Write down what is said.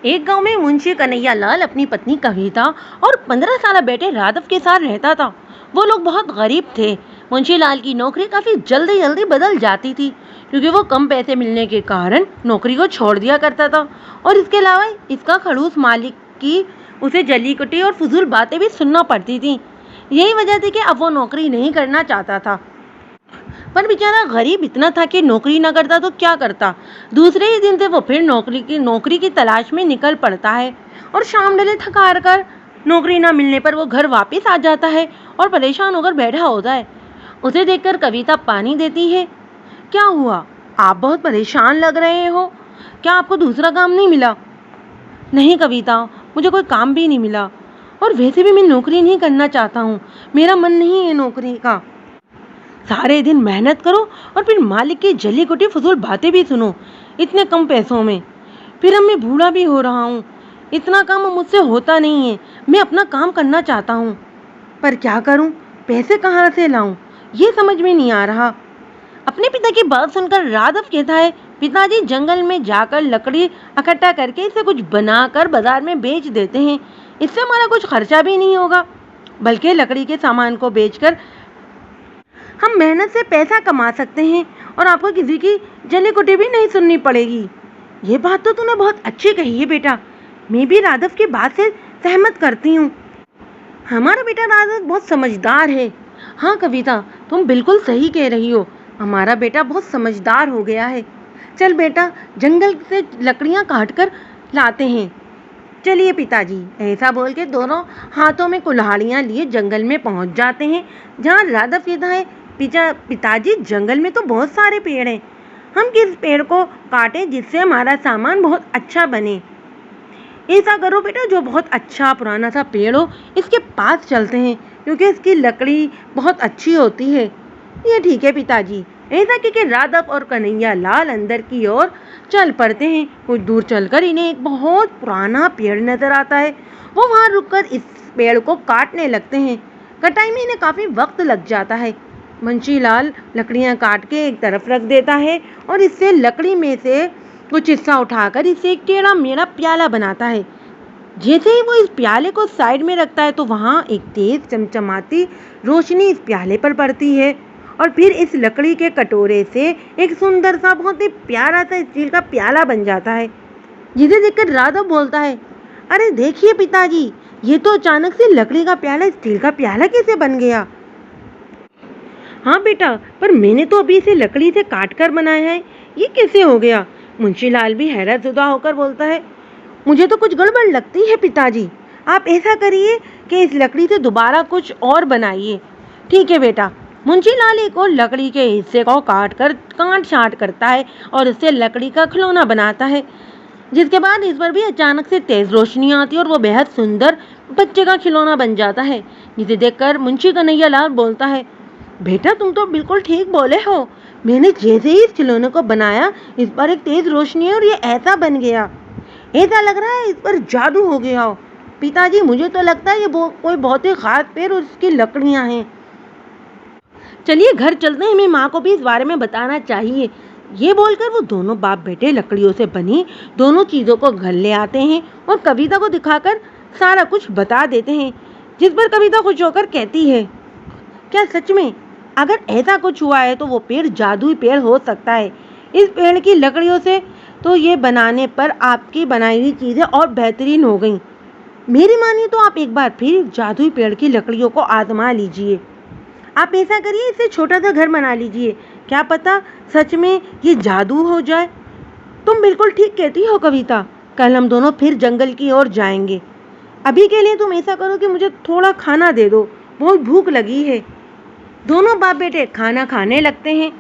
एक गांव में मुंशी कन्हैया लाल अपनी पत्नी कविता और 15 साल बेटे राघव के साथ रहता था। वो लोग बहुत गरीब थे। मुंशी लाल की नौकरी काफी जल्दी जल्दी बदल जाती थी, क्योंकि वो कम पैसे मिलने के कारण नौकरी को छोड़ दिया करता था। और इसके अलावा इसका खड़ूस मालिक की उसे जली कुटी और फजूल बातें भी सुनना पड़ती थी। यही वजह थी कि अब वो नौकरी नहीं करना चाहता था। पर बेचारा गरीब इतना था कि नौकरी न करता तो क्या करता। दूसरे ही दिन से वो फिर नौकरी की तलाश में निकल पड़ता है और शाम ढले थक हार कर नौकरी न मिलने पर वो घर वापस आ जाता है और परेशान होकर बैठा होता है। उसे देखकर कविता पानी देती है। क्या हुआ, आप बहुत परेशान लग रहे हो, क्या आपको दूसरा काम नहीं मिला? नहीं कविता, मुझे कोई काम भी नहीं मिला, और वैसे भी मैं नौकरी नहीं करना चाहता हूँ। मेरा मन नहीं है नौकरी का। सारे दिन मेहनत करो और फिर मालिक की जली कुटी फजूल बातें भी सुनो इतने कम पैसों में। फिर अब मैं बूढ़ा भी हो रहा हूँ, इतना काम मुझसे होता नहीं है। मैं अपना काम करना चाहता हूँ, पर क्या करूँ, पैसे कहाँ से लाऊं, ये समझ में नहीं आ रहा। अपने पिता की बात सुनकर राघव कहता है, पिताजी जंगल में जाकर लकड़ी इकट्ठा करके इसे कुछ बनाकर बाजार में बेच देते हैं। इससे हमारा कुछ खर्चा भी नहीं होगा, बल्कि लकड़ी के सामान को बेचकर हम मेहनत से पैसा कमा सकते हैं और आपको किसी की जली कुटी भी नहीं सुननी पड़ेगी। ये बात तो तूने बहुत अच्छी कही है बेटा, मैं भी राघव की बात से सहमत करती हूँ। हमारा बेटा राघव बहुत समझदार है। हाँ कविता, तुम बिल्कुल सही कह रही हो, हमारा बेटा बहुत समझदार हो गया है। चल बेटा, जंगल से लकड़ियाँ काट कर लाते हैं। चलिए पिताजी, ऐसा बोल के दोनों हाथों में कुल्हाड़ियाँ लिए जंगल में पहुँच जाते हैं, जहाँ राघव कहता है, पिताजी जंगल में तो बहुत सारे पेड़ हैं, हम किस पेड़ को काटें जिससे हमारा सामान बहुत अच्छा बने? ऐसा करो बेटा, जो बहुत अच्छा पुराना सा पेड़ हो इसके पास चलते हैं, क्योंकि इसकी लकड़ी बहुत अच्छी होती है। ये ठीक है पिताजी। ऐसा कि राघव और कन्हैया लाल अंदर की ओर चल पड़ते हैं। कुछ दूर चलकर इन्हें एक बहुत पुराना पेड़ नजर आता है। वो वहाँ रुककर इस पेड़ को काटने लगते हैं। कटाई में इन्हें काफी वक्त लग जाता है। मुंशी लाल लकड़ियाँ काट के एक तरफ रख देता है और इससे लकड़ी में से कुछ हिस्सा उठाकर इसे एक टेढ़ा मेढ़ा प्याला बनाता है। जैसे ही वो इस प्याले को साइड में रखता है तो वहाँ एक तेज चमचमाती रोशनी इस प्याले पर पड़ती है और फिर इस लकड़ी के कटोरे से एक सुंदर सा बहुत ही प्यारा सा स्टील का प्याला बन जाता है। जिसे देखकर राघव बोलता है, अरे देखिए पिताजी, ये तो अचानक से लकड़ी का प्याला स्टील का प्याला कैसे बन गया? हाँ बेटा, पर मैंने तो अभी इसे लकड़ी से काट कर बनाया है, ये कैसे हो गया? मुंशी लाल भी हैरतज़दा होकर बोलता है, मुझे तो कुछ गड़बड़ लगती है पिताजी। आप ऐसा करिए कि इस लकड़ी से दोबारा कुछ और बनाइए। ठीक है बेटा। मुंशी लाल एक और लकड़ी के हिस्से को काट छांट करता है और उससे लकड़ी का खिलौना बनाता है, जिसके बाद इस पर भी अचानक से तेज रोशनी आती है और वो बेहद सुंदर बच्चे का खिलौना बन जाता है। जिसे देखकर मुंशी कन्हैया लाल बोलता है, बेटा तुम तो बिल्कुल ठीक बोले हो, मैंने जैसे ही इस खिलौने को बनाया इस पर एक तेज रोशनी है और ये ऐसा बन गया, ऐसा लग रहा है इस पर जादू हो गया हो। पिताजी मुझे तो लगता है ये कोई बहुत ही खास पेड़ और इसकी लकड़ियां हैं। चलिए घर चलते हैं, हमें माँ को भी इस बारे में बताना चाहिए। ये बोलकर वो दोनों बाप बेटे लकड़ियों से बनी दोनों चीज़ों को घर ले आते हैं और कविता को दिखाकर सारा कुछ बता देते हैं। जिस पर कविता खुश होकर कहती है, क्या सच में? अगर ऐसा कुछ हुआ है तो वो पेड़ जादुई पेड़ हो सकता है। इस पेड़ की लकड़ियों से तो ये बनाने पर आपकी बनाई हुई चीज़ें और बेहतरीन हो गई। मेरी मानिए तो आप एक बार फिर जादुई पेड़ की लकड़ियों को आजमा लीजिए। आप ऐसा करिए, इससे छोटा सा घर बना लीजिए, क्या पता सच में ये जादू हो जाए। तुम बिल्कुल ठीक कहती हो कविता, कल हम दोनों फिर जंगल की ओर जाएंगे। अभी के लिए तुम ऐसा करो कि मुझे थोड़ा खाना दे दो, बहुत भूख लगी है। दोनों बाप बेटे खाना खाने लगते हैं।